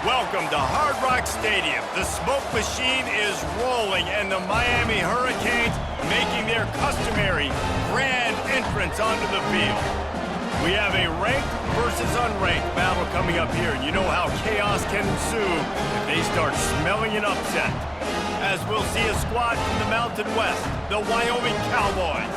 Welcome to Hard Rock Stadium. The smoke machine is rolling, and the Miami Hurricanes making their customary grand entrance onto the field. We have a ranked versus unranked battle coming up here, and you know how chaos can ensue if they start smelling an upset. As we'll see a squad from the Mountain West, the Wyoming Cowboys,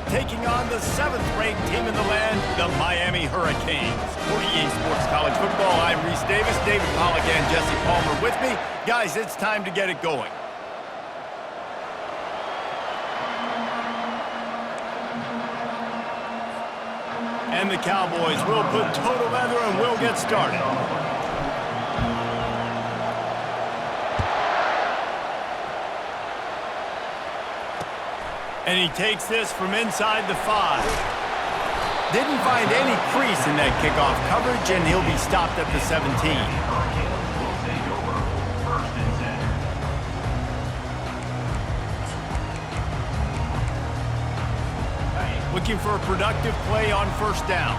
taking on the 7th-ranked team in the land, the Miami Hurricanes. For EA Sports College Football, I'm Reese Davis, David Pollack, and Jesse Palmer with me. Guys, it's time to get it going. And the Cowboys will put total leather and we'll get started. And he takes this from inside the 5. Didn't find any crease in that kickoff coverage, and he'll be stopped at the 17. Looking for a productive play on first down.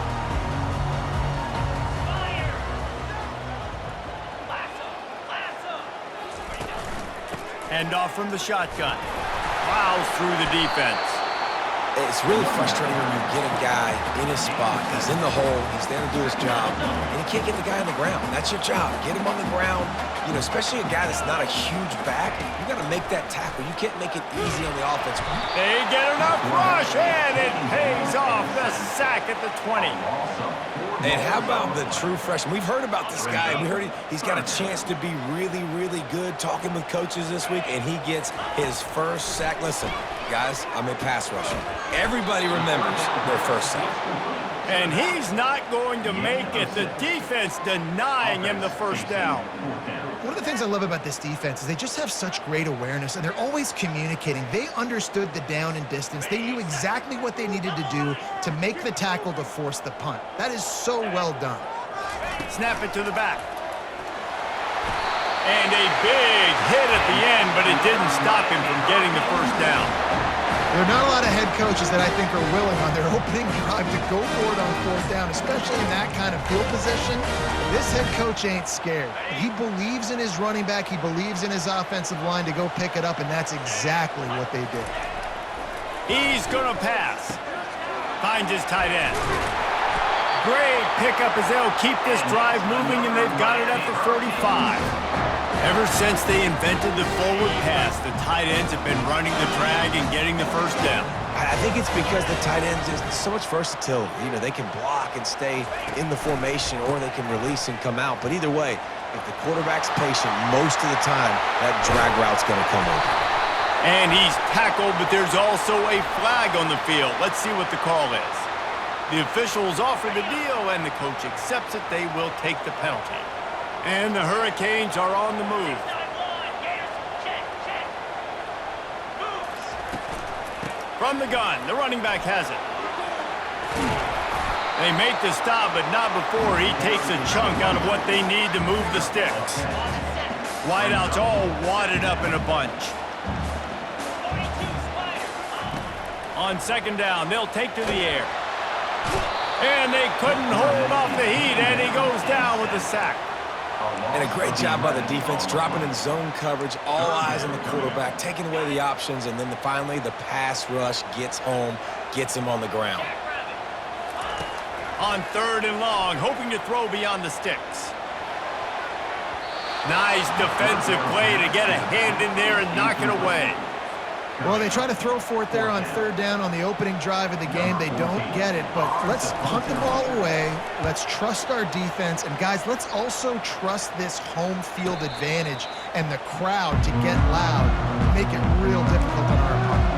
Hand off from the shotgun. Plows through the defense. It's really frustrating when you get a guy in his spot. He's in the hole. He's there to do his job. And you can't get the guy on the ground. That's your job. Get him on the ground. You know, especially a guy that's not a huge back. You got to make that tackle. You can't make it easy on the offense. They get enough rush, and it pays off. The sack at the 20. And how about the true freshman? We've heard about this guy. We heard he's got a chance to be really, really good, talking with coaches this week, and he gets his first sack. Listen, guys, I'm a pass rusher. Everybody remembers their first sack. And he's not going to make it. The defense denying him the first down. One of the things I love about this defense is they just have such great awareness, and they're always communicating. They understood the down and distance. They knew exactly what they needed to do to make the tackle to force the punt. That is so well done. Snap it to the back. And a big hit at the end, but it didn't stop him from getting the first down. There are not a lot of head coaches that I think are willing on their opening drive to go for it on fourth down, especially in that kind of field position. This head coach ain't scared. He believes in his running back. He believes in his offensive line to go pick it up, and that's exactly what they did. He's going to pass. Finds his tight end. Great pickup as they'll keep this drive moving, and they've got it at the 35. Ever since they invented the forward pass, the tight ends have been running the drag and getting the first down. I think it's because the tight ends is so much versatility. You know, they can block and stay in the formation, or they can release and come out. But either way, if the quarterback's patient, most of the time, that drag route's going to come open. And he's tackled, but there's also a flag on the field. Let's see what the call is. The officials offer the deal, and the coach accepts it. They will take the penalty. And the Hurricanes are on the move. From the gun, the running back has it. They make the stop, but not before he takes a chunk out of what they need to move the sticks. Wideouts all wadded up in a bunch. On second down, they'll take to the air. And they couldn't hold off the heat, and he goes down with the sack. And a great job by the defense, dropping in zone coverage, all eyes on the quarterback, taking away the options, and then finally the pass rush gets home, gets him on the ground. On third and long, hoping to throw beyond the sticks. Nice defensive play to get a hand in there and knock it away. Well, they try to throw for it there on third down on the opening drive of the game. They don't get it, but let's punt the ball away. Let's trust our defense. And, guys, let's also trust this home field advantage and the crowd to get loud and make it real difficult on our opponent.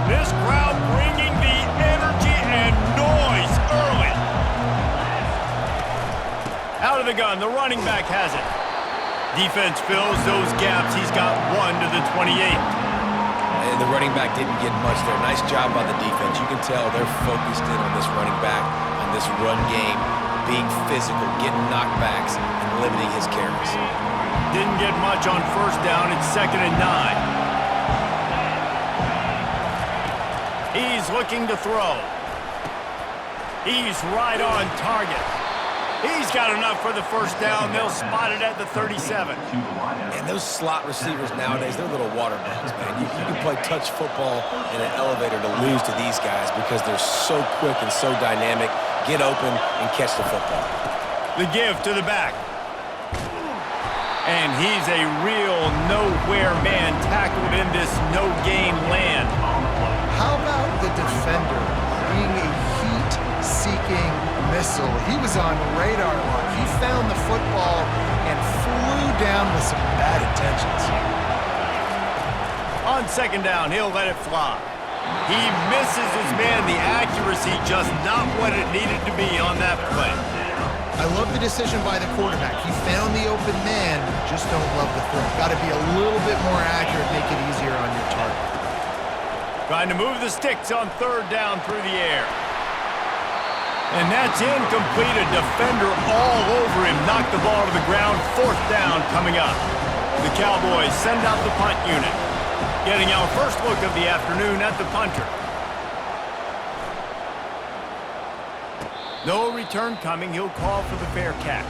This crowd bringing the energy and noise early. Out of the gun, the running back has it. Defense fills those gaps. He's got one to the 28. And the running back didn't get much there. Nice job by the defense. You can tell they're focused in on this running back, on this run game, being physical, getting knockbacks, and limiting his carries. Didn't get much on first down. It's 2nd and 9. He's looking to throw. He's right on target. He's got enough for the first down. They'll spot it at the 37. And those slot receivers nowadays, they're little water bugs, man. You can play touch football in an elevator to lose to these guys because they're so quick and so dynamic. Get open and catch the football. The give to the back. And he's a real nowhere man tackled in this no-gain land. How about the defender being a heat-seeking missile? He was on radar lock. He found the football and flew down with some bad intentions. On 2nd down, he'll let it fly. He misses his man. The accuracy just not what it needed to be on that play. I love the decision by the quarterback. He found the open man, just don't love the throw. Got to be a little bit more accurate, make it easier on your target. Trying to move the sticks on 3rd down through the air. And that's incomplete. A defender all over him. Knocked the ball to the ground. 4th down coming up. The Cowboys send out the punt unit. Getting our first look of the afternoon at the punter. No return coming. He'll call for the fair catch.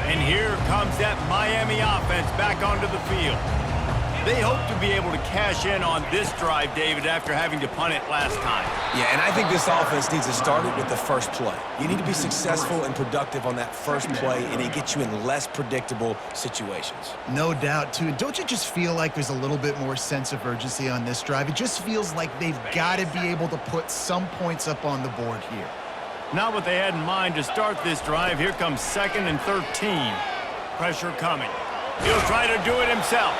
And here comes that Miami offense back onto the field. They hope to be able to cash in on this drive, David, after having to punt it last time. Yeah, and I think this offense needs to start it with the first play. You need to be successful and productive on that first play, and it gets you in less predictable situations. No doubt, too. And don't you just feel like there's a little bit more sense of urgency on this drive? It just feels like they've got to be able to put some points up on the board here. Not what they had in mind to start this drive. Here comes 2nd and 13. Pressure coming. He'll try to do it himself.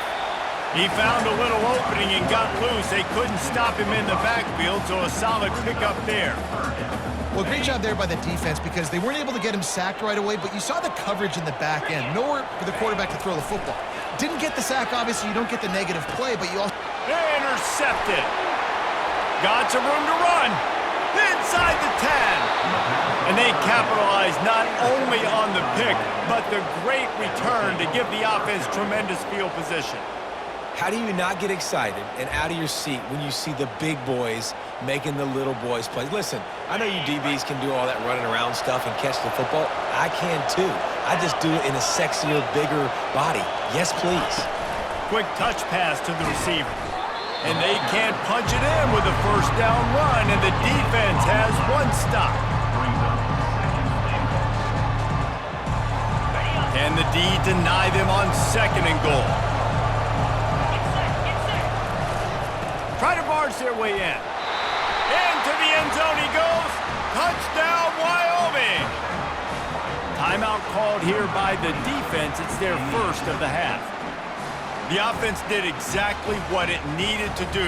He found a little opening and got loose. They couldn't stop him in the backfield, so a solid pickup there. Well, great job there by the defense because they weren't able to get him sacked right away, but you saw the coverage in the back end. Nowhere for the quarterback to throw the football. Didn't get the sack, obviously. You don't get the negative play, but you also... Intercepted. Got some room to run. Inside the 10. And they capitalized not only on the pick, but the great return to give the offense tremendous field position. How do you not get excited and out of your seat when you see the big boys making the little boys play? Listen, I know you DBs can do all that running around stuff and catch the football. I can too. I just do it in a sexier, bigger body. Yes, please. Quick touch pass to the receiver. And they can't punch it in with a first down run, and the defense has one stop. Can the D deny them on 2nd and goal? Try to barge their way in. Into the end zone he goes. Touchdown, Wyoming. Timeout called here by the defense. It's their first of the half. The offense did exactly what it needed to do,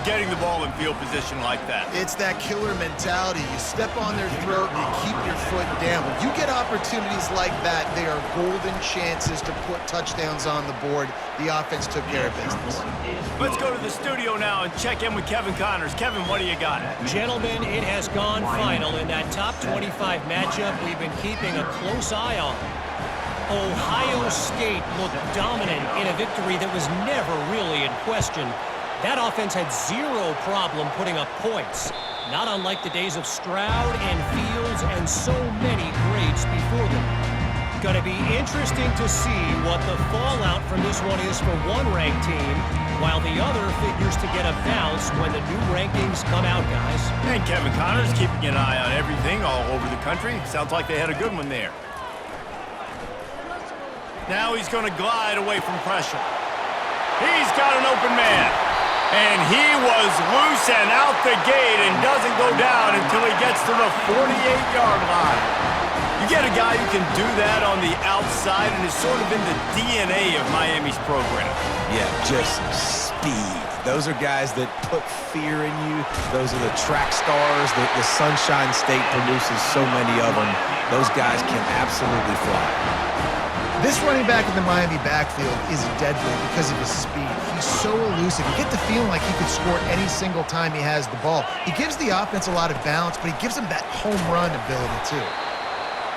getting the ball in field position like that. It's that killer mentality. You step on their throat and you keep your foot down. When you get opportunities like that, they are golden chances to put touchdowns on the board. The offense took care of business. Let's go to the studio now and check in with Kevin Connors. Kevin, what do you got? Gentlemen, it has gone final in that top 25 matchup we've been keeping a close eye on. Ohio State looked dominant in a victory that was never really in question. That offense had zero problem putting up points, not unlike the days of Stroud and Fields and so many greats before them. Going to be interesting to see what the fallout from this one is for one ranked team, while the other figures to get a bounce when the new rankings come out, guys. And Kevin Connors keeping an eye on everything all over the country. Sounds like they had a good one there. Now he's going to glide away from pressure. He's got an open man. And he was loose and out the gate and doesn't go down until he gets to the 48-yard line. You get a guy who can do that on the outside and is sort of in the DNA of Miami's program. Yeah, just speed. Those are guys that put fear in you. Those are the track stars. The Sunshine State produces so many of them. Those guys can absolutely fly. This running back in the Miami backfield is deadly because of his speed. He's so elusive. You get the feeling like he could score any single time he has the ball. He gives the offense a lot of balance, but he gives them that home run ability too.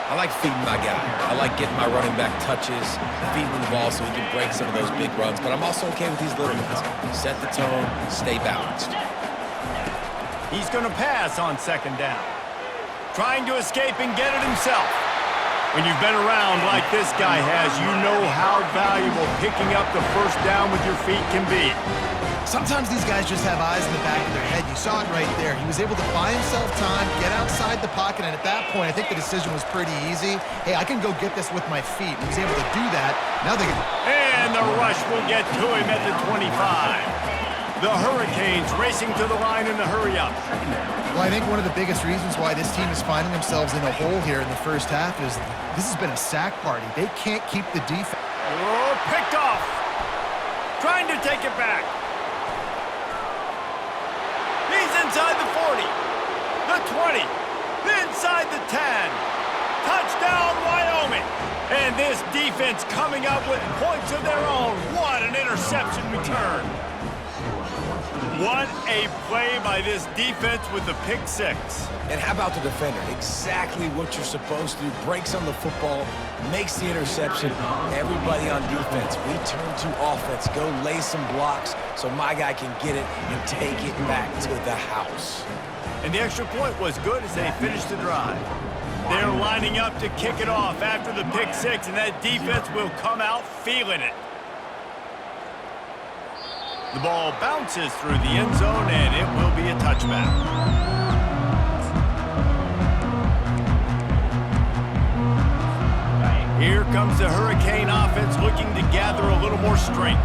I like feeding my guy. I like getting my running back touches, feeding him the ball so he can break some of those big runs. But I'm also okay with these little ones. Set the tone, stay balanced. He's going to pass on second down. Trying to escape and get it himself. When you've been around like this guy has, you know how valuable picking up the first down with your feet can be. Sometimes these guys just have eyes in the back of their head. You saw it right there. He was able to buy himself time, get outside the pocket, and at that point, I think the decision was pretty easy. Hey, I can go get this with my feet. He was able to do that. Now they can... And the rush will get to him at the 25. The Hurricanes racing to the line in the hurry-up. Well, I think one of the biggest reasons why this team is finding themselves in a hole here in the first half is this has been a sack party. They can't keep the defense. Oh, picked off. Trying to take it back. He's inside the 40, the 20, inside the 10. Touchdown, Wyoming. And this defense coming up with points of their own. What an interception return. What a play by this defense with the pick six. And how about the defender? Exactly what you're supposed to do. Breaks on the football, makes the interception. Everybody on defense, we turn to offense. Go lay some blocks so my guy can get it and take it back to the house. And the extra point was good as they finished the drive. They're lining up to kick it off after the pick six, and that defense will come out feeling it. The ball bounces through the end zone, and it will be a touchback. Here comes the Hurricane offense looking to gather a little more strength.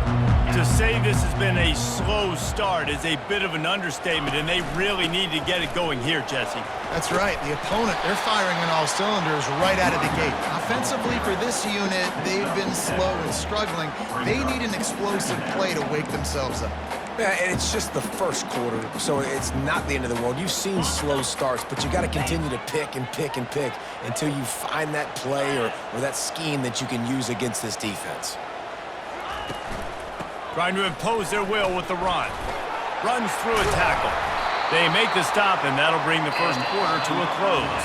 To say this has been a slow start is a bit of an understatement, and they really need to get it going here, Jesse. That's right. The opponent, they're firing on all cylinders right out of the gate. Offensively for this unit, they've been slow and struggling. They need an explosive play to wake themselves up. Yeah, and it's just the first quarter, so it's not the end of the world. You've seen slow starts, but you got to continue to pick and pick and pick until you find that play or that scheme that you can use against this defense. Trying to impose their will with the run. Runs through a tackle. They make the stop, and that'll bring the first quarter to a close.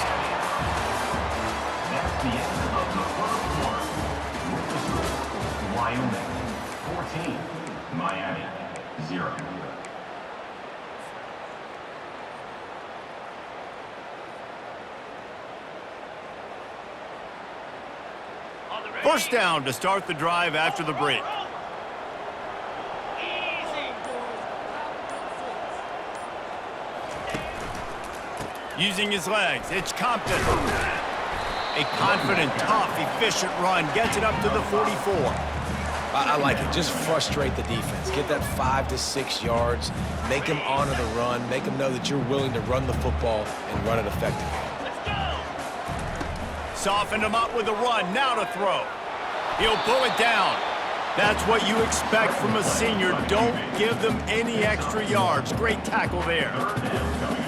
That's the end of the first quarter. With the score, Wyoming 14, Miami 0. First down to start the drive after the break. Using his legs, it's Compton. A confident, tough, efficient run gets it up to the 44. I like it. Just frustrate the defense. Get that 5 to 6 yards. Make them honor the run. Make them know that you're willing to run the football and run it effectively. Softened him up with a run, now to throw. He'll pull it down. That's what you expect from a senior. Don't give them any extra yards. Great tackle there.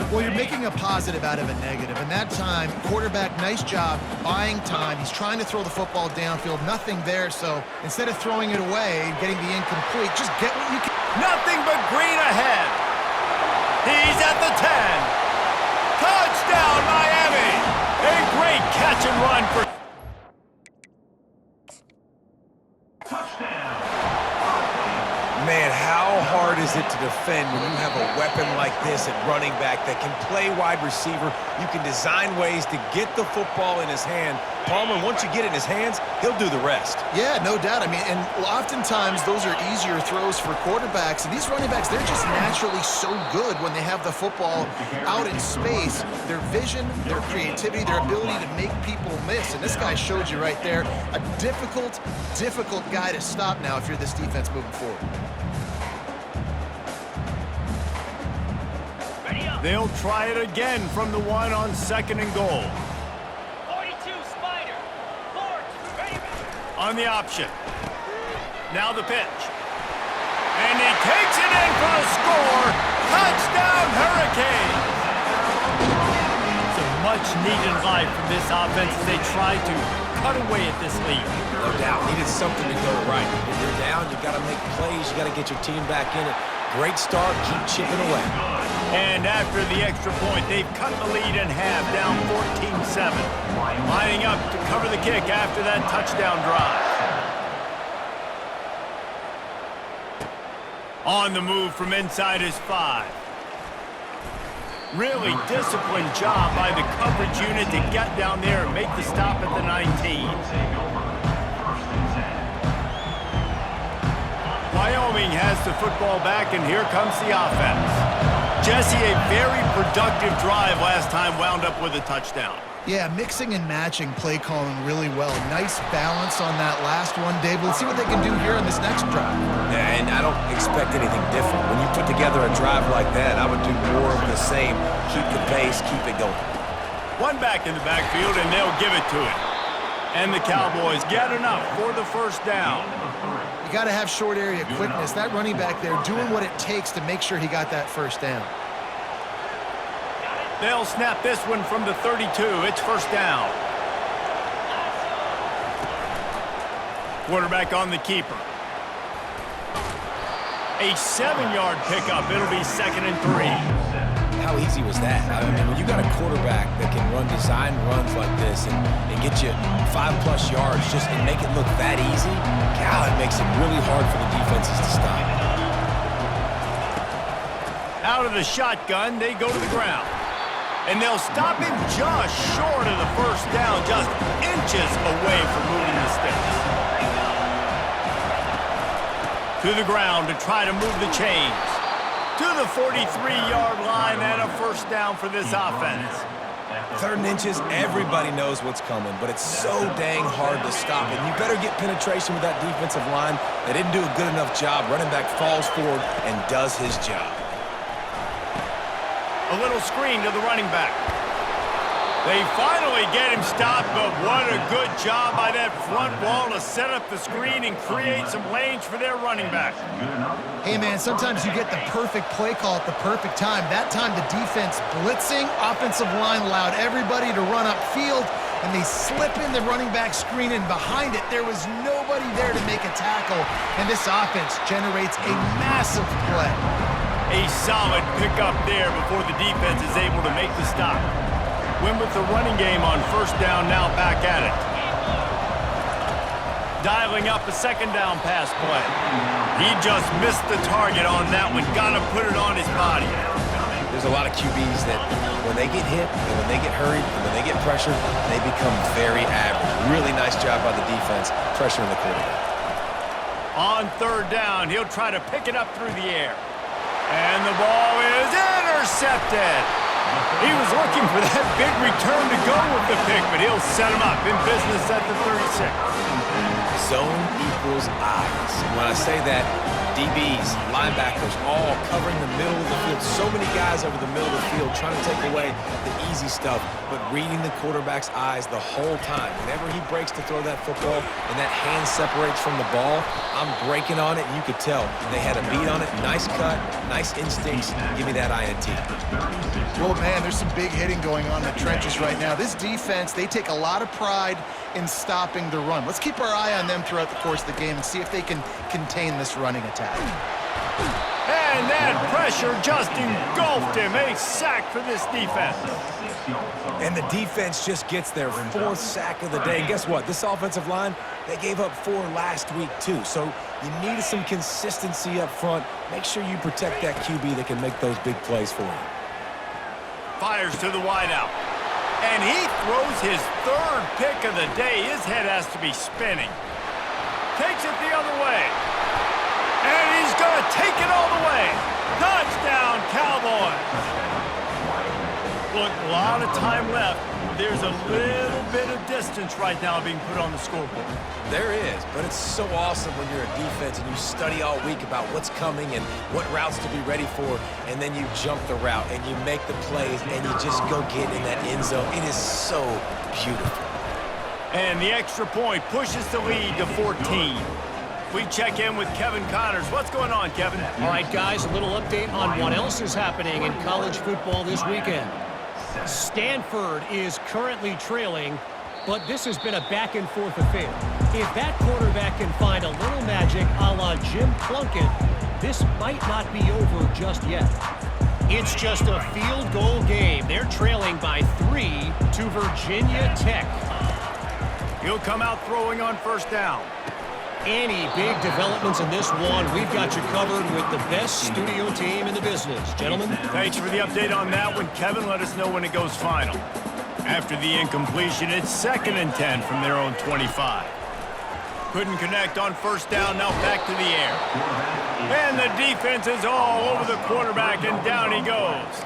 Well, you're making a positive out of a negative, and that time, quarterback, nice job buying time. He's trying to throw the football downfield, nothing there, so instead of throwing it away and getting the incomplete, just get what you can. Nothing but green ahead. He's at the 10. Touchdown, Miami. A great catch and run for... Man, how hard is it to defend when you have a weapon like this at running back that can play wide receiver? You can design ways to get the football in his hand. Palmer, once you get it in his hands, he'll do the rest. Yeah, no doubt. I mean, and oftentimes those are easier throws for quarterbacks. And these running backs, they're just naturally so good when they have the football out in space. Their vision, their creativity, their ability to make people miss. And this guy showed you right there, a difficult guy to stop now if you're this defense moving forward. They'll try it again from the one on second and goal. 42, Spider. Ford, ready. On the option. Now the pitch. And he takes it in for the score. Touchdown, Hurricanes. Some much-needed life from this offense as they try to cut away at this lead. No doubt. Needed something to go right. When you're down, you got to make plays. You got to get your team back in it. Great start. Keep chipping away. And after the extra point, they've cut the lead in half, down 14-7. Lining up to cover the kick after that touchdown drive. On the move from inside his 5. Really disciplined job by the coverage unit to get down there and make the stop at the 19. Wyoming has the football back, and here comes the offense. Jesse, a very productive drive last time wound up with a touchdown. Yeah, mixing and matching play calling really well. Nice balance on that last one, Dave. Let's see what they can do here on this next drive. Yeah, and I don't expect anything different. When you put together a drive like that, I would do more of the same. Keep the pace, keep it going. One back in the backfield, and they'll give it to him. And the Cowboys get enough for the first down. You got to have short area quickness. That running back there doing what it takes to make sure he got that first down. They'll snap this one from the 32. It's first down. Quarterback on the keeper. A 7-yard pickup. It'll be 2nd and 3. How easy was that? I mean, when you got a quarterback that can run design runs like this and get you 5+ yards just and make it look that easy, God, it makes it really hard for the defenses to stop. Out of the shotgun, they go to the ground. And they'll stop him just short of the first down, just inches away from moving the sticks. To the ground to try to move the chains. To the 43-yard line and a first down for this offense. 3rd and inches, everybody knows what's coming, but it's so dang hard to stop it. You better get penetration with that defensive line. They didn't do a good enough job. Running back falls forward and does his job. A little screen to the running back. They finally get him stopped, but what a good job by that front wall to set up the screen and create some lanes for their running back. Hey, man, sometimes you get the perfect play call at the perfect time. That time the defense blitzing, offensive line allowed everybody to run upfield, and they slip in the running back screen, and behind it there was nobody there to make a tackle, and this offense generates a massive play. A solid pickup there before the defense is able to make the stop. Win with the running game on first down, now back at it. Dialing up a 2nd down pass play. He just missed the target on that one. Got to put it on his body. There's a lot of QBs that when they get hit and when they get hurried and when they get pressured, they become very average. Really nice job by the defense pressuring the quarterback. On 3rd down, he'll try to pick it up through the air. And the ball is intercepted. He was looking for that big return to go with the pick, but he'll set him up in business at the 36. Zone equals eyes. When I say that, DBs, linebackers, all covering the middle of the field. So many guys over the middle of the field trying to take away the easy stuff, but reading the quarterback's eyes the whole time. Whenever he breaks to throw that football and that hand separates from the ball, I'm breaking on it, and you could tell. They had a beat on it. Nice cut, nice instincts. Give me that INT. Well, man, there's some big hitting going on in the trenches right now. This defense, they take a lot of pride in stopping the run. Let's keep our eye on them throughout the course of the game and see if they can contain this running attack. And that pressure just engulfed him. A sack for this defense. And the defense just gets their 4th sack of the day. And guess what? This offensive line, they gave up 4 last week too. So you need some consistency up front. Make sure you protect that QB that can make those big plays for you. Fires to the wideout. And he throws his 3rd pick of the day. His head has to be spinning. Takes it the other way. And he's going to take it all the way. Touchdown, Cowboys. Look, a lot of time left. There's a little bit of distance right now being put on the scoreboard. There is, but it's so awesome when you're a defense and you study all week about what's coming and what routes to be ready for, and then you jump the route and you make the plays and you just go get in that end zone. It is so beautiful. And the extra point pushes the lead to 14. We check in with Kevin Connors. What's going on, Kevin? All right, guys, a little update on what else is happening in college football this weekend. Stanford is currently trailing, but this has been a back-and-forth affair. If that quarterback can find a little magic a la Jim Plunkett, this might not be over just yet. It's just a field goal game. They're trailing by 3 to Virginia Tech. He'll come out throwing on first down. Any big developments in this one, we've got you covered with the best studio team in the business. Gentlemen? Thanks for the update on that one, Kevin. Let us know when it goes final. After the incompletion, it's 2nd and 10 from their own 25. Couldn't connect on first down, now back to the air. And the defense is all over the quarterback, and down he goes.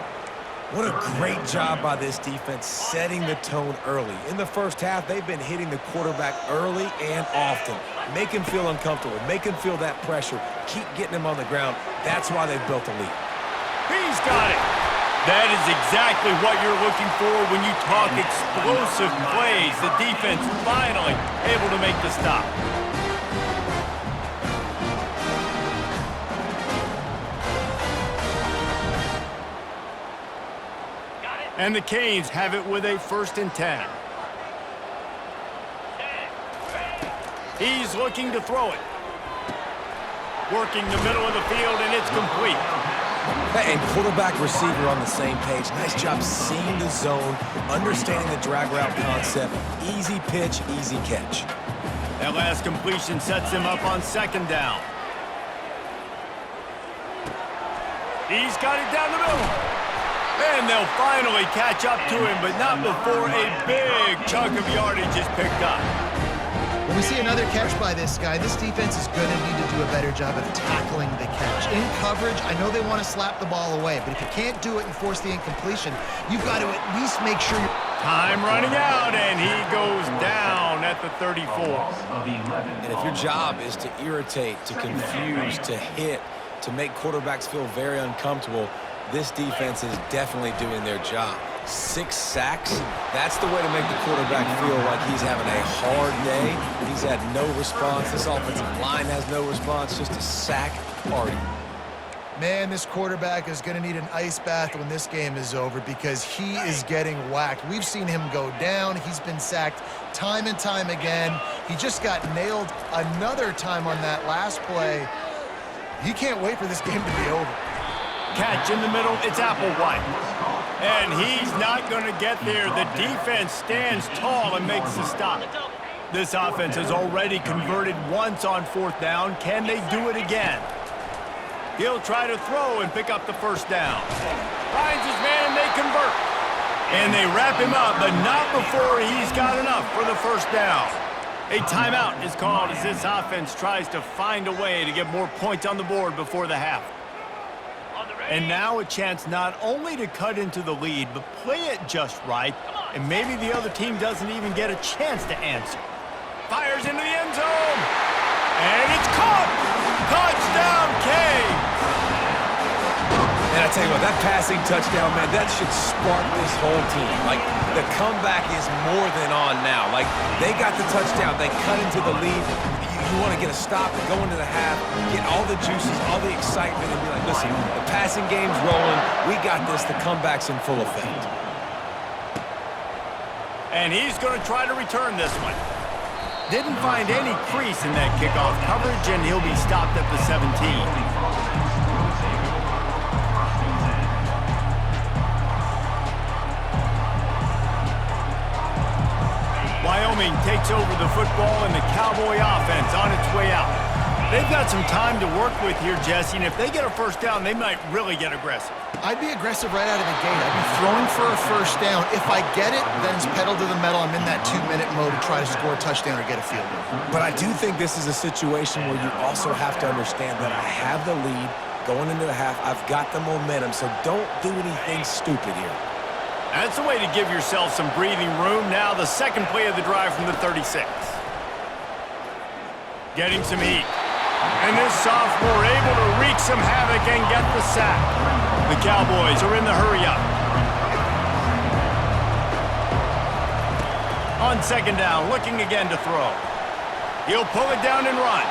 What a great job by this defense setting the tone early. In the first half, they've been hitting the quarterback early and often. Make him feel uncomfortable. Make him feel that pressure. Keep getting him on the ground. That's why they've built a lead. He's got it. That is exactly what you're looking for when you talk explosive plays. The defense finally able to make the stop. And the Canes have it with a 1st and 10. He's looking to throw it. Working the middle of the field, and it's complete. And quarterback receiver on the same page. Nice job seeing the zone, understanding the drag route concept. Easy pitch, easy catch. That last completion sets him up on 2nd down. He's got it down the middle. And they'll finally catch up to him, but not before a big chunk of yardage is picked up. When we see another catch by this guy, this defense is going to need to do a better job of tackling the catch. In coverage, I know they want to slap the ball away, but if you can't do it and force the incompletion, you've got to at least make sure you're... Time running out, and he goes down at the 34. And if your job is to irritate, to confuse, to hit, to make quarterbacks feel very uncomfortable, this defense is definitely doing their job. 6 sacks, that's the way to make the quarterback feel like he's having a hard day. He's had no response. This offensive line has no response, just a sack party. Man, this quarterback is going to need an ice bath when this game is over because he is getting whacked. We've seen him go down. He's been sacked time and time again. He just got nailed another time on that last play. You can't wait for this game to be over. Catch in the middle, it's Applewhite. And he's not going to get there. The defense stands tall and makes the stop. This offense has already converted once on 4th down. Can they do it again? He'll try to throw and pick up the 1st down. Finds his man and they convert. And they wrap him up, but not before he's got enough for the 1st down. A timeout is called as this offense tries to find a way to get more points on the board before the half. And now a chance not only to cut into the lead, but play it just right, and maybe the other team doesn't even get a chance to answer. Fires into the end zone, and it's caught! Touchdown, Canes! And I tell you what, that passing touchdown, man, that should spark this whole team. Like, the comeback is more than on now. Like, they got the touchdown, they cut into the lead. You want to get a stop and go into the half, get all the juices, all the excitement, and be like, listen, the passing game's rolling. We got this. The comeback's in full effect. And he's going to try to return this one. Didn't find any crease in that kickoff coverage, and he'll be stopped at the 17. Wyoming takes over the football and the Cowboy offense on its way out. They've got some time to work with here, Jesse, and if they get a 1st down, they might really get aggressive. I'd be aggressive right out of the gate. I'd be throwing for a 1st down. If I get it, then it's pedal to the metal. I'm in that 2-minute mode to try to score a touchdown or get a field goal. But I do think this is a situation where you also have to understand that I have the lead going into the half. I've got the momentum, so don't do anything stupid here. That's a way to give yourself some breathing room. Now the 2nd play of the drive from the 36. Getting some heat. And this sophomore able to wreak some havoc and get the sack. The Cowboys are in the hurry-up. On 2nd down, looking again to throw. He'll pull it down and run.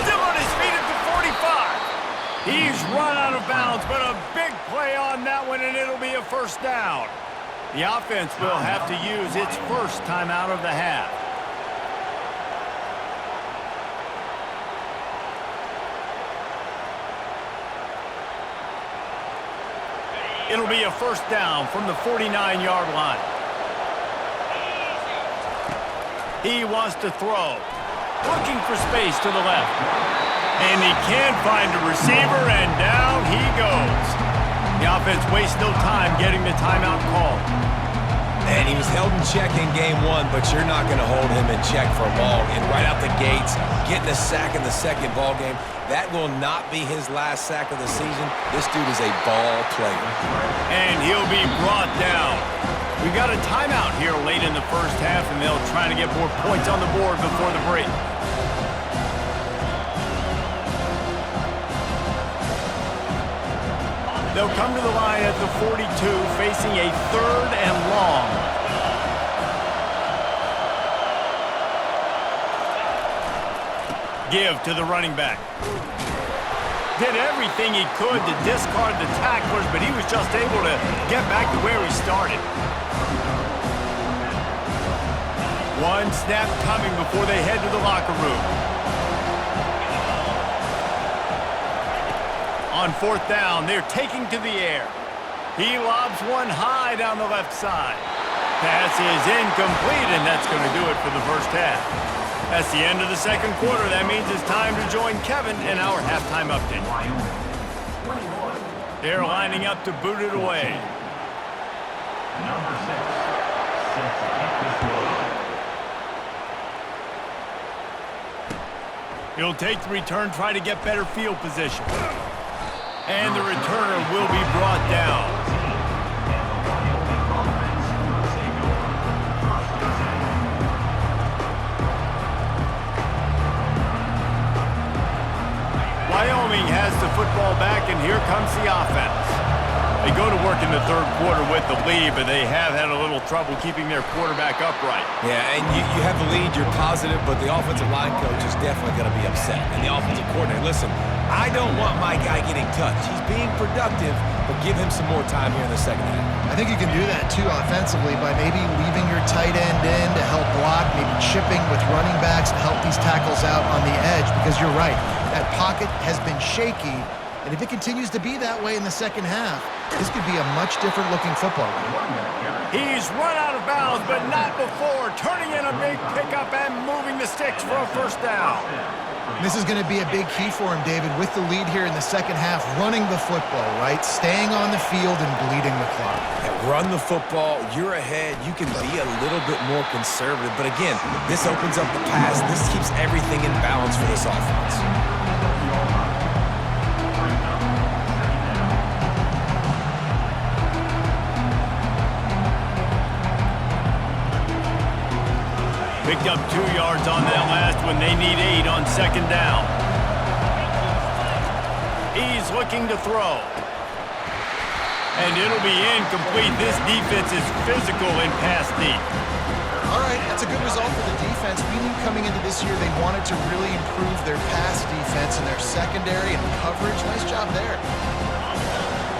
Still on his feet at the 45. He's run out of bounds, but a big play on that one, and it'll be a 1st down. The offense will have to use its 1st timeout of the half. It'll be a first down from the 49-yard line. He wants to throw. Looking for space to the left. And he can't find a receiver, and down he goes. The offense wastes no time getting the timeout called. And he was held in check in game one, but you're not going to hold him in check for long. And right out the gates, getting a sack in the second ball game, that will not be his last sack of the season. This dude is a ball player. And he'll be brought down. We've got a timeout here late in the first half, and they'll try to get more points on the board before the break. They'll come to the line at the 42, facing a 3rd and long. Give to the running back. Did everything he could to discard the tacklers, but he was just able to get back to where he started. One snap coming before they head to the locker room. On 4th down, they're taking to the air. He lobs one high down the left side. Pass is incomplete, and that's going to do it for the first half. That's the end of the second quarter. That means it's time to join Kevin in our halftime update. They're lining up to boot it away. Number 6 sets to kick this one. He'll take the return, try to get better field position. And the returner will be brought down. Wyoming has the football back, and here comes the offense. They go to work in the third quarter with the lead, but they have had a little trouble keeping their quarterback upright. Yeah, and you have the lead, you're positive, but the offensive line coach is definitely going to be upset. And the offensive coordinator, listen, I don't want my guy getting touched. He's being productive, but give him some more time here in the second half. I think you can do that, too, offensively, by maybe leaving your tight end in to help block, maybe chipping with running backs to help these tackles out on the edge, because you're right. That pocket has been shaky, and if it continues to be that way in the second half, this could be a much different-looking football game. He's run out of bounds, but not before. Turning in a big pickup and moving the sticks for a first down. This is going to be a big key for him, David, with the lead here in the second half, running the football, right? Staying on the field and bleeding the clock. Yeah, run the football, you're ahead, you can be a little bit more conservative. But again, this opens up the pass. This keeps everything in balance for this offense. Picked up 2 yards on that last one. They need 8 on second down. He's looking to throw. And it'll be incomplete. This defense is physical in pass deep. All right, that's a good result for the defense. We knew coming into this year they wanted to really improve their pass defense and their secondary and coverage. Nice job there.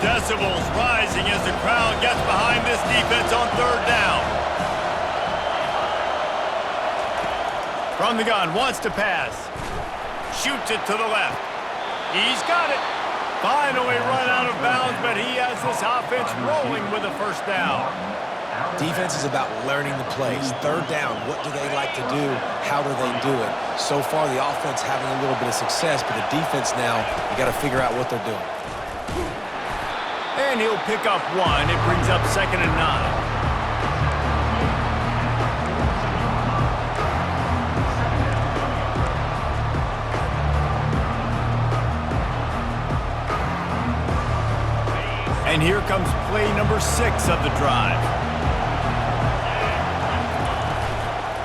Decibels rising as the crowd gets behind this defense on third down. From the gun, wants to pass. Shoots it to the left. He's got it. Finally run out of bounds, but he has this offense rolling with a first down. Defense is about learning the plays. Third down, what do they like to do? How do they do it? So far, the offense having a little bit of success, but the defense now, you got to figure out what they're doing. And he'll pick up 1. It brings up 2nd and 9. And here comes play number 6 of the drive.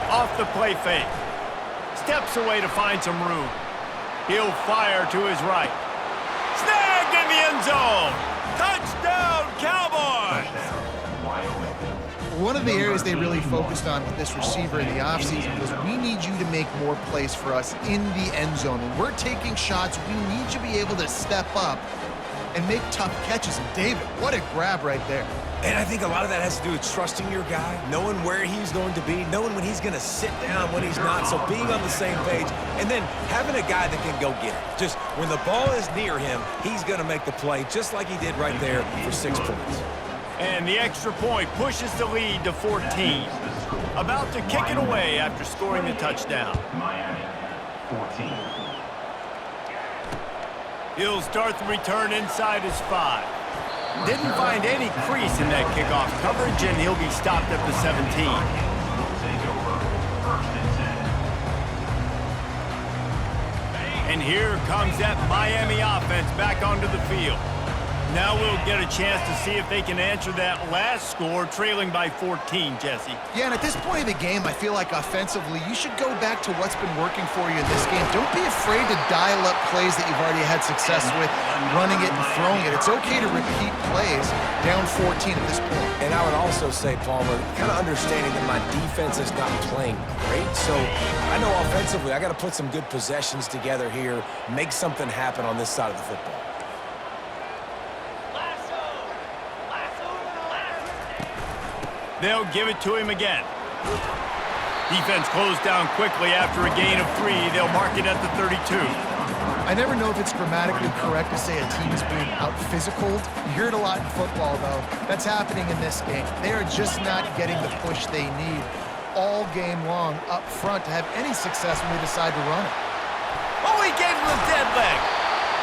Off the play fake. Steps away to find some room. He'll fire to his right. Snagged in the end zone. Touchdown, Cowboys! One of the areas they really focused on with this receiver in the offseason was we need you to make more plays for us in the end zone. When we're taking shots, we need you to be able to step up and make tough catches. And David, what a grab right there. And I think a lot of that has to do with trusting your guy, knowing where he's going to be, knowing when he's going to sit down, when he's not, so being on the same page, and then having a guy that can go get it. Just when the ball is near him, he's going to make the play just like he did right there for 6 points. And the extra point pushes the lead to 14. About to kick it away after scoring the touchdown. Miami, 14. He'll start the return inside his 5. Didn't find any crease in that kickoff coverage, and he'll be stopped at the 17. Take over, 1st and 10. And here comes that Miami offense back onto the field. Now we'll get a chance to see if they can answer that last score, trailing by 14, Jesse. Yeah, and at this point of the game, I feel like offensively, you should go back to what's been working for you in this game. Don't be afraid to dial up plays that you've already had success with, running it and throwing it. It's okay to repeat plays down 14 at this point. And I would also say, Palmer, kind of understanding that my defense is not playing great. So I know offensively, I got to put some good possessions together here, make something happen on this side of the football. They'll give it to him again. Defense closed down quickly after a gain of 3. They'll mark it at the 32. I never know if it's grammatically correct to say a team is being out-physicaled. You hear it a lot in football, though. That's happening in this game. They are just not getting the push they need all game long up front to have any success when they decide to run it. Oh, he gave him the dead leg.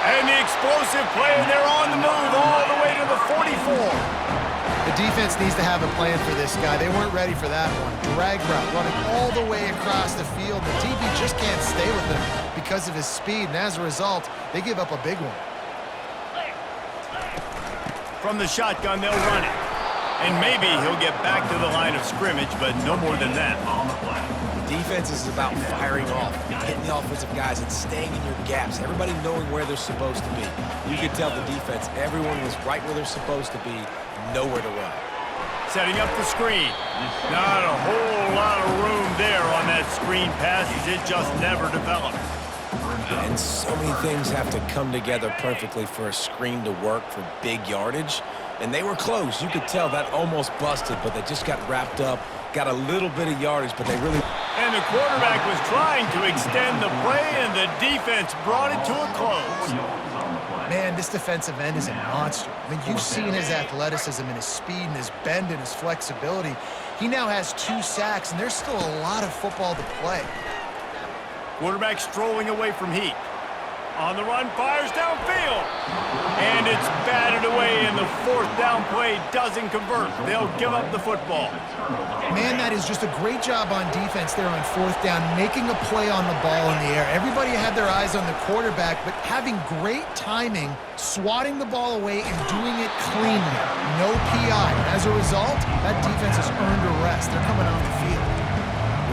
And the explosive play, and they're on the move all the way to the 44. The defense needs to have a plan for this guy. They weren't ready for that one. Drag route running all the way across the field. The DB just can't stay with him because of his speed, and as a result, they give up a big one. From the shotgun, they'll run it. And maybe he'll get back to the line of scrimmage, but no more than that. Defense is about firing off, hitting the offensive guys, and staying in your gaps. Everybody knowing where they're supposed to be. You could tell the defense, everyone was right where they're supposed to be, nowhere to run. Setting up the screen. Not a whole lot of room there on that screen pass, as it just never developed. And so many things have to come together perfectly for a screen to work for big yardage. And they were close. You could tell that almost busted, but they just got wrapped up, got a little bit of yardage, but they really... And the quarterback was trying to extend the play, and the defense brought it to a close. Man, this defensive end is a monster. I mean, you've seen his athleticism and his speed and his bend and his flexibility. He now has 2 sacks, and there's still a lot of football to play. Quarterback strolling away from Heat. On the run, fires downfield. And it's batted away, and the 4th down play doesn't convert. They'll give up the football. Man, that is just a great job on defense there on 4th down, making a play on the ball in the air. Everybody had their eyes on the quarterback, but having great timing, swatting the ball away, and doing it cleanly. No PI. As a result, that defense has earned a rest. They're coming off the field.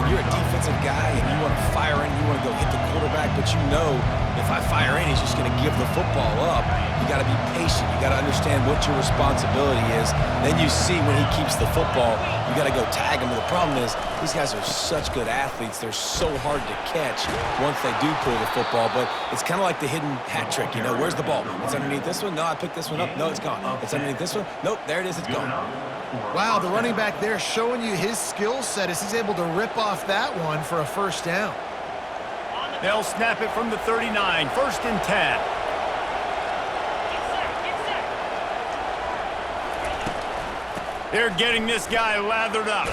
When you're a defensive guy and you want to fire in, you want to go hit the quarterback, but you know if I fire in, he's just going to give the football up. You got to be patient. You got to understand what your responsibility is. Then you see when he keeps the football, you got to go tag him. The problem is these guys are such good athletes. They're so hard to catch once they do pull the football, but it's kind of like the hidden hat trick. You know, where's the ball? It's underneath this one. No, I picked this one up. No, it's gone. It's underneath this one. Nope, there it is. It's gone. Wow, the running back there showing you his skill set as he's able to rip off that one for a 1st down. They'll snap it from the 39, 1st and 10. They're getting this guy lathered up.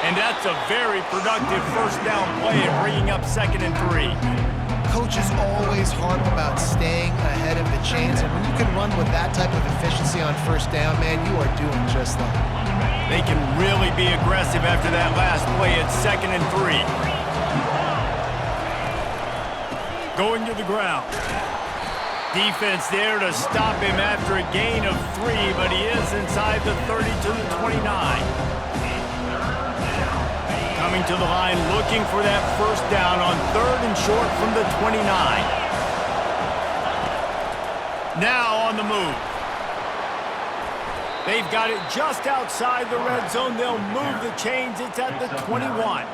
And that's a very productive 1st down play and bringing up 2nd and 3. Coaches always harp about staying ahead of the chains, and when you can run with that type of efficiency on 1st down, man, you are doing just that. They can really be aggressive after that last play at 2nd and 3. Going to the ground. Defense there to stop him after a gain of 3, but he is inside the 30 to the 29. Coming to the line, looking for that 1st down on 3rd and short from the 29. Now on the move. They've got it just outside the red zone. They'll move the chains. It's at the 21.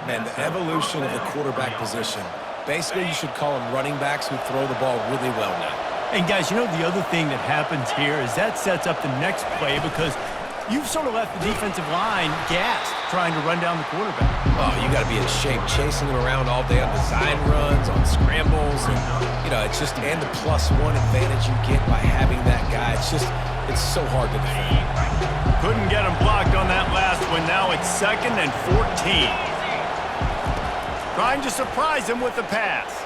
Man, the evolution of the quarterback position. Basically, you should call them running backs who throw the ball really well now. And guys, you know the other thing that happens here is that sets up the next play because you've sort of left the defensive line gassed trying to run down the quarterback. Oh, you got to be in shape chasing him around all day on design runs, on scrambles, and, it's just, and the +1 advantage you get by having that guy. It's so hard to defend. Couldn't get him blocked on that last one. Now it's 2nd and 14. Trying to surprise him with the pass.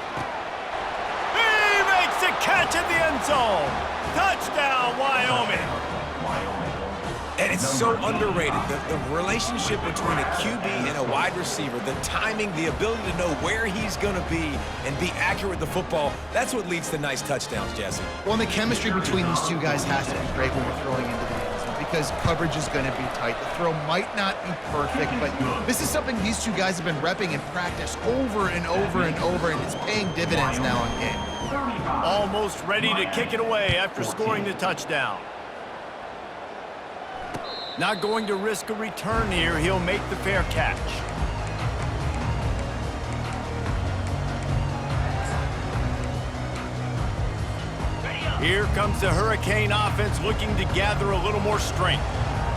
He makes the catch in the end zone. Touchdown, Wyoming. And it's so underrated, the relationship between a QB and a wide receiver, the timing, the ability to know where he's going to be and be accurate with the football, that's what leads to nice touchdowns, Jesse. Well, and the chemistry between these two guys has to be great when you're throwing into the end zone because coverage is going to be tight. The throw might not be perfect, but this is something these two guys have been repping in practice over and over and over, and it's paying dividends now in game. Almost ready to kick it away after scoring the touchdown. Not going to risk a return here. He'll make the fair catch. Here comes the Hurricane offense looking to gather a little more strength.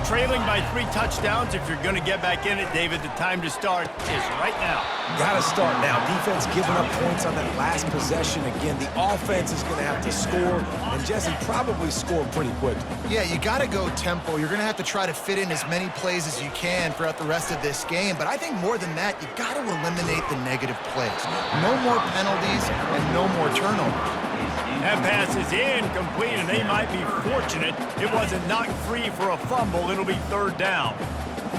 Trailing by 3 touchdowns. If you're going to get back in it, David, the time to start is right now. Got to start now. Defense giving up points on that last possession. Again, the offense is going to have to score, and Jesse probably score pretty quickly. Yeah, you got to go tempo. You're going to have to try to fit in as many plays as you can throughout the rest of this game. But I think more than that, you got to eliminate the negative plays. No more penalties and no more turnovers. That pass is incomplete, and they might be fortunate it wasn't knocked free for a fumble. It'll be 3rd down.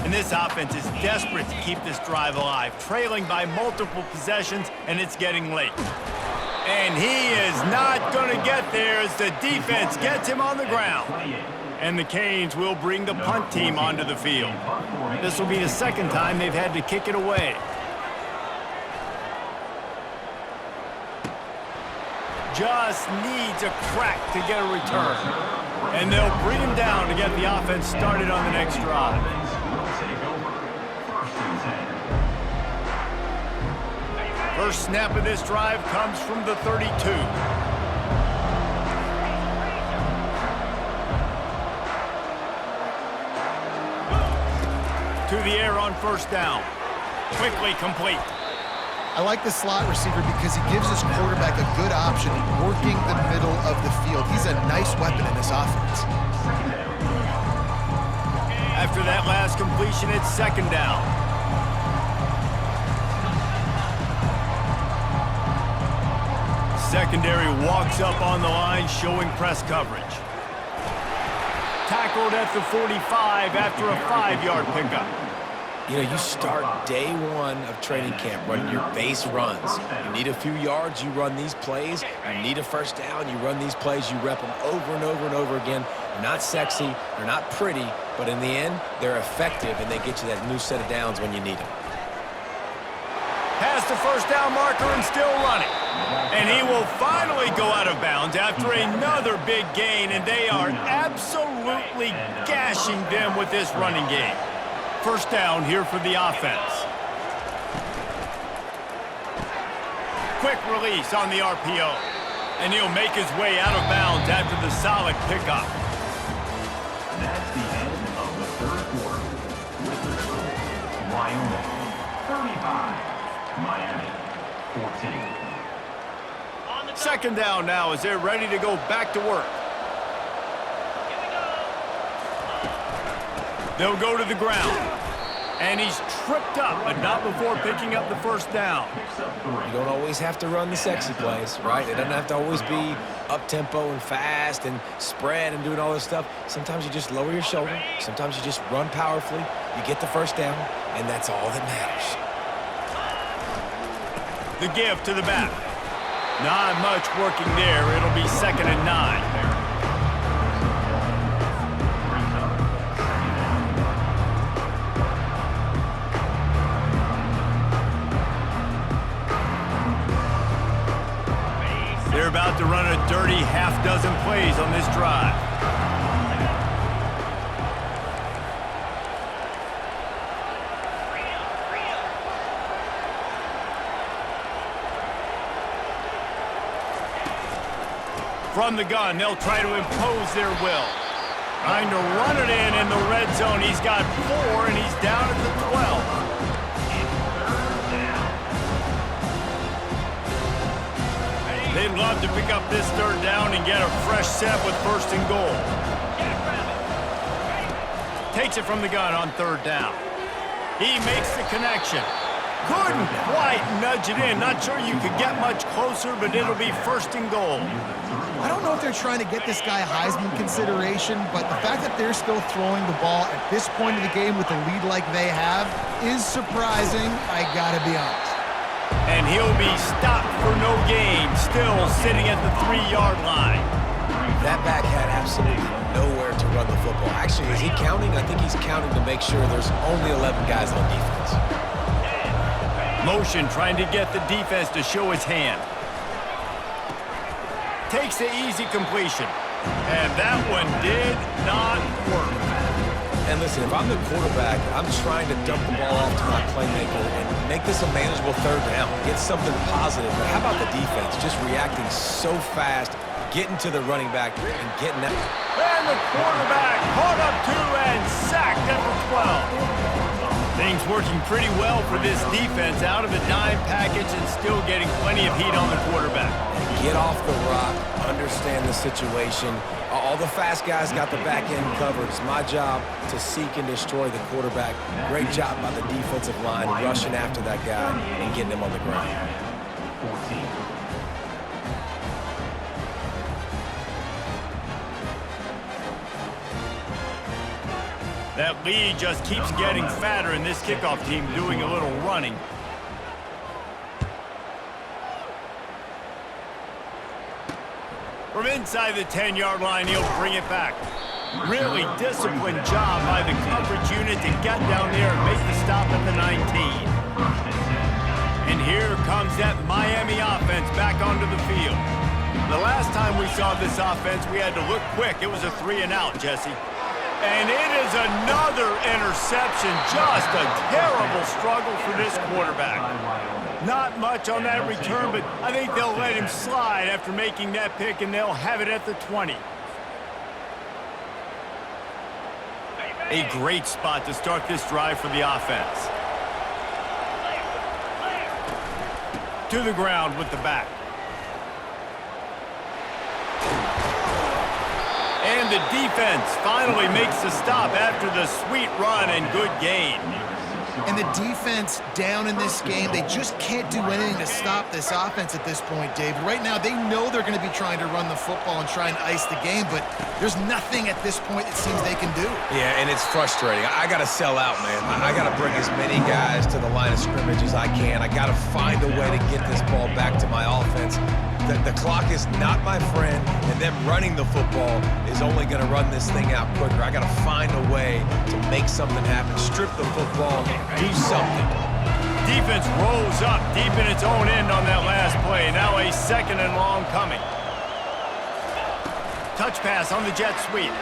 And this offense is desperate to keep this drive alive, trailing by multiple possessions, and it's getting late. And he is not going to get there as the defense gets him on the ground. And the Canes will bring the punt team onto the field. This will be the 2nd time they've had to kick it away. Just needs a crack to get a return. And they'll bring him down to get the offense started on the next drive. First snap of this drive comes from the 32. To the air on 1st down. Quickly complete. I like the slot receiver because he gives his quarterback a good option working the middle of the field. He's a nice weapon in this offense. After that last completion, it's 2nd down. Secondary walks up on the line, showing press coverage. Tackled at the 45 after a 5-yard pickup. You start day 1 of training camp running your base runs. You need a few yards, you run these plays. You need a 1st down, you run these plays. You rep them over and over and over again. They're not sexy, they're not pretty, but in the end, they're effective, and they get you that new set of downs when you need them. Past the 1st down marker and still running. And he will finally go out of bounds after another big gain, and they are absolutely gashing them with this running game. 1st down here for the offense. Quick release on the RPO. And he'll make his way out of bounds after the solid pickup. That's the end of the 3rd quarter. With the score, Wyoming 35, Miami 14. 2nd down now as they're ready to go back to work. They'll go to the ground. And he's tripped up, but not before picking up the 1st down. You don't always have to run the sexy plays, right? It doesn't have to always be up-tempo and fast and spread and doing all this stuff. Sometimes you just lower your shoulder. Sometimes you just run powerfully. You get the 1st down, and that's all that matters. The give to the back. Not much working there. It'll be 2nd and 9. They're about to run a dirty half-dozen plays on this drive. From the gun, they'll try to impose their will. Trying to run it in the red zone. He's got 4, and he's down at the 12. They'd love to pick up this third down and get a fresh set with 1st and goal. Takes it from the gun on 3rd down. He makes the connection. Couldn't quite nudge it in. Not sure you could get much closer, but it'll be 1st and goal. I don't know if they're trying to get this guy Heisman consideration, but the fact that they're still throwing the ball at this point of the game with a lead like they have is surprising, I gotta be honest. And he'll be stopped for no gain, still sitting at the 3-yard line. That back had absolutely nowhere to run the football. Actually, is he counting? I think he's counting to make sure there's only 11 guys on defense. Motion trying to get the defense to show his hand. Takes the easy completion. And that one did not work. And listen, if I'm the quarterback, I'm trying to dump the ball off to my playmaker and make this a manageable 3rd down. Get something positive. But how about the defense? Just reacting so fast, getting to the running back and getting that. And the quarterback caught up to and sacked at the 12. Things working pretty well for this defense, out of a dime package and still getting plenty of heat on the quarterback. Get off the rock, understand the situation. All the fast guys got the back end covered. It's my job to seek and destroy the quarterback. Great job by the defensive line, rushing after that guy and getting him on the ground. 14. That lead just keeps getting fatter, and this kickoff team doing a little running. From inside the 10-yard line, he'll bring it back. Really disciplined job by the coverage unit to get down there and make the stop at the 19. And here comes that Miami offense back onto the field. The last time we saw this offense, we had to look quick. It was a 3-and-out, Jesse. And it is another interception. Just a terrible struggle for this quarterback. Not much on that return, but I think they'll let him slide after making that pick, and they'll have it at the 20. A great spot to start this drive for the offense. To the ground with the back. And the defense finally makes the stop after the sweet run and good gain. And the defense down in this game, they just can't do anything to stop this offense at this point, David. Right now, they know they're going to be trying to run the football and try and ice the game, but there's nothing at this point it seems they can do. Yeah, and it's frustrating. I got to sell out, man. I got to bring as many guys to the line of scrimmage as I can. I got to find a way to get this ball back to my offense. The clock is not my friend, and them running the football is only going to run this thing out quicker. I got to find a way to make something happen. Strip the football, do something. Defense rolls up deep in its own end on that last play. Now a 2nd and long coming. Touch pass on the jet sweep.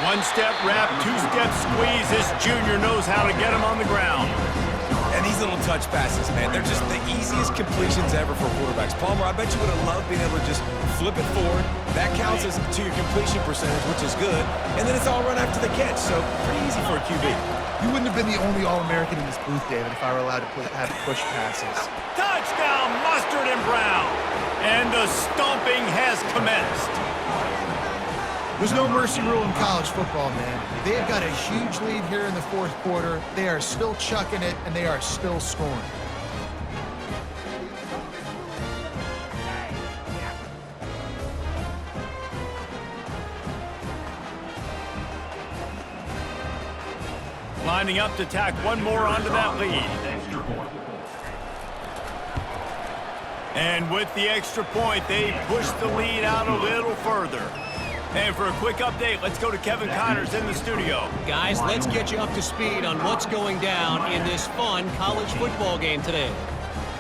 1-step wrap, 2-step squeeze. This junior knows how to get him on the ground. And these little touch passes, man, they're just the easiest completions ever for quarterbacks. Palmer, I bet you would have loved being able to just flip it forward. That counts as to your completion percentage, which is good. And then it's all run after the catch, so pretty easy for a QB. You wouldn't have been the only All-American in this booth, David, if I were allowed to have push passes. Touchdown, Mustard and Brown. And the stomping has commenced. There's no mercy rule in college football, man. They have got a huge lead here in the 4th quarter. They are still chucking it, and they are still scoring. Lining up to tack one more onto that lead. And with the extra point, they push the lead out a little further. And for a quick update, let's go to Kevin Connors in the studio. Guys, let's get you up to speed on what's going down in this fun college football game today.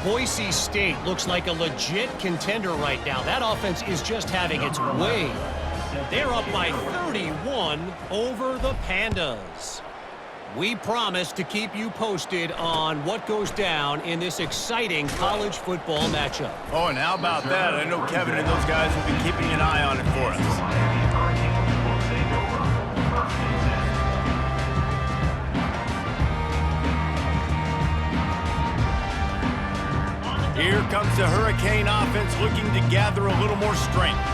Boise State looks like a legit contender right now. That offense is just having its way. They're up by 31 over the Pandas. We promise to keep you posted on what goes down in this exciting college football matchup. Oh, and how about that? I know Kevin and those guys will be keeping an eye on it for us. Here comes the Hurricane offense looking to gather a little more strength.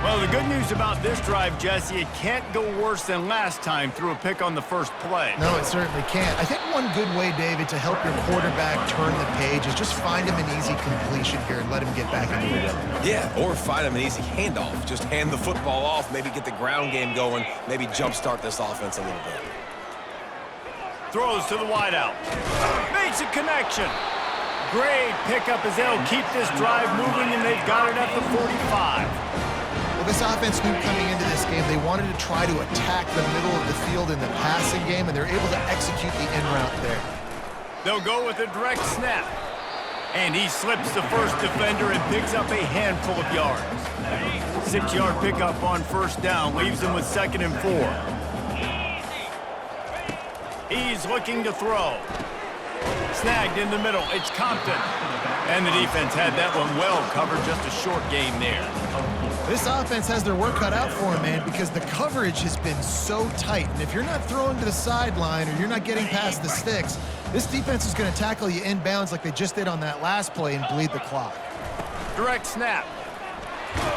Well, the good news about this drive, Jesse, it can't go worse than last time through a pick on the first play. No, it certainly can't. I think one good way, David, to help your quarterback turn the page is just find him an easy completion here and let him get back into the rhythm. Yeah, or find him an easy handoff. Just hand the football off, maybe get the ground game going, maybe jumpstart this offense a little bit. Throws to the wideout. Makes a connection. Great pickup as they'll keep this drive moving, and they've got it at the 45. Well, this offense knew coming into this game they wanted to try to attack the middle of the field in the passing game, and they're able to execute the in route there. They'll go with a direct snap. And he slips the first defender and picks up a handful of yards. 6-yard pickup on first down, leaves him with 2nd and 4. He's looking to throw. Snagged in the middle, it's Compton. And the defense had that one well covered, just a short game there. This offense has their work cut out for them, man, because the coverage has been so tight. And if you're not throwing to the sideline or you're not getting past the sticks, this defense is going to tackle you inbounds like they just did on that last play and bleed the clock. Direct snap.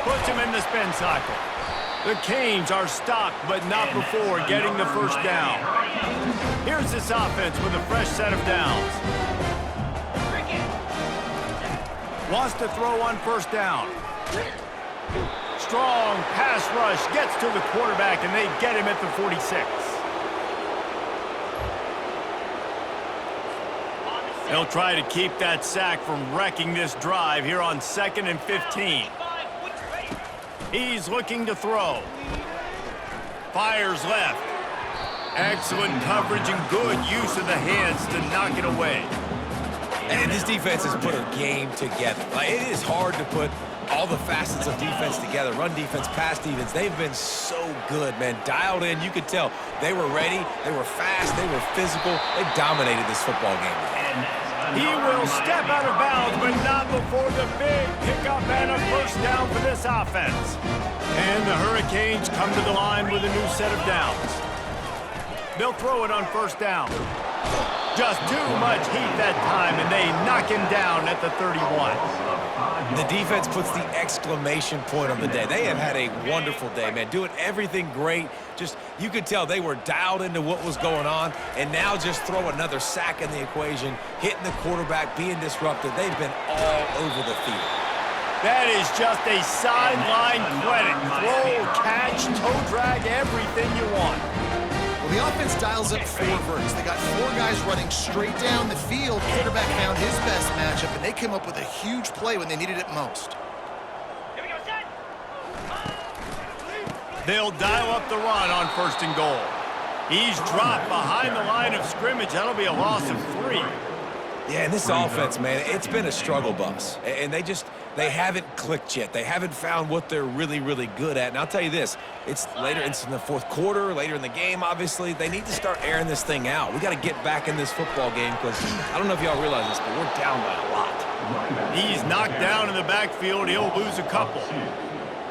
Puts him in the spin cycle. The Canes are stopped, but not before getting the first down. Here's this offense with a fresh set of downs. Wants to throw on first down. Strong pass rush gets to the quarterback, and they get him at the 46. They'll try to keep that sack from wrecking this drive here on 2nd and 15. He's looking to throw. Fires left. Excellent coverage and good use of the hands to knock it away. And this defense has put a game together. It is hard to put all the facets of defense together. Run defense, pass defense. They've been so good, man. Dialed in. You could tell they were ready. They were fast. They were physical. They dominated this football game. He will step out of bounds, but not before the big pickup and a first down for this offense. And the Hurricanes come to the line with a new set of downs. They'll throw it on first down. Just too much heat that time, and they knock him down at the 31. The defense puts the exclamation point on the day. They have had a wonderful day, man. Doing everything great. Just, you could tell they were dialed into what was going on, and now just throw another sack in the equation, hitting the quarterback, being disruptive. They've been all over the field. That is just a sideline credit. Throw, catch, toe drag, everything you want. Well, the offense dials up 4 verts. They got 4 guys running straight down the field. Quarterback found his best matchup, and they came up with a huge play when they needed it most. Here we go, set. They'll dial up the run on 1st and goal. He's dropped behind the line of scrimmage. That'll be a loss of 3. Yeah, and this offense, man, it's been a struggle bus. And they haven't clicked yet. They haven't found what they're really, really good at. And I'll tell you this, it's in the 4th quarter, later in the game, obviously. They need to start airing this thing out. We got to get back in this football game because I don't know if y'all realize this, but we're down by a lot. He's knocked down in the backfield. He'll lose a couple.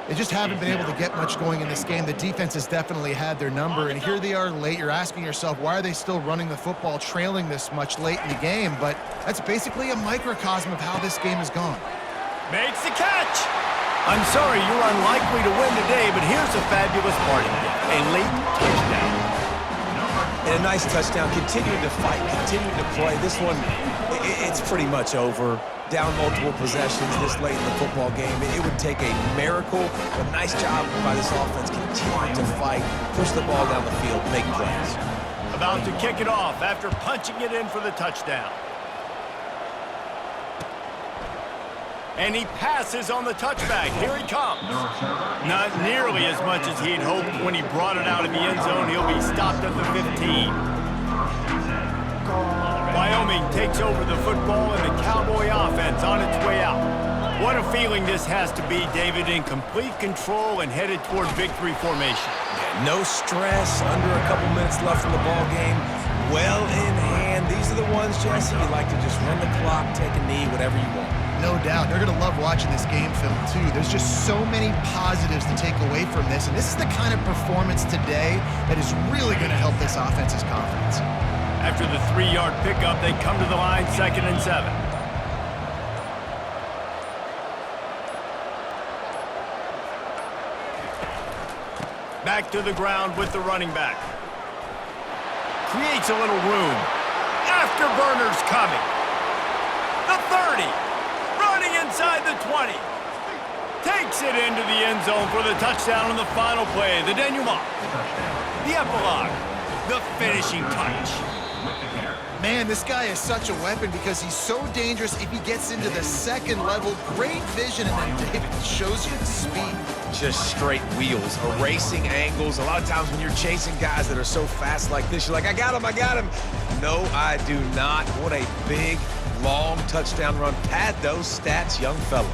They just haven't been able to get much going in this game. The defense has definitely had their number, and here they are late. You're asking yourself, why are they still running the football, trailing this much late in the game? But that's basically a microcosm of how this game has gone. Makes the catch. I'm sorry you're unlikely to win today, but here's a fabulous party gift. A late touchdown. And a nice touchdown. Continuing to fight, continuing to play. This one, it's pretty much over. Down multiple possessions this late in the football game. It would take a miracle, but nice job by this offense continuing to fight, push the ball down the field, make plays. About to kick it off after punching it in for the touchdown. And he passes on the touchback. Here he comes. Not nearly as much as he'd hoped when he brought it out of the end zone. He'll be stopped at the 15. Wyoming takes over the football and the Cowboy offense on its way out. What a feeling this has to be, David, in complete control and headed toward victory formation. Yeah, no stress, under a couple minutes left in the ball game. well in hand. These are the ones, Jesse, you like to just run the clock, take a knee, whatever you want. No doubt. They're going to love watching this game film, too. There's just so many positives to take away from this, and this is the kind of performance today that is really going to help this offense's confidence. After the 3-yard pickup, they come to the line 2nd and 7. Back to the ground with the running back. Creates a little room. Afterburner's coming. The 30. Running inside the 20. Takes it into the end zone for the touchdown on the final play. The denouement. The epilogue. The finishing touch. Man, this guy is such a weapon because he's so dangerous if he gets into the second level. Great vision, and then David shows you the speed. Just straight wheels, erasing angles. A lot of times when you're chasing guys that are so fast like this, you're like, I got him, I got him. No, I do not. What a big, long touchdown run. Pad those stats, young fella.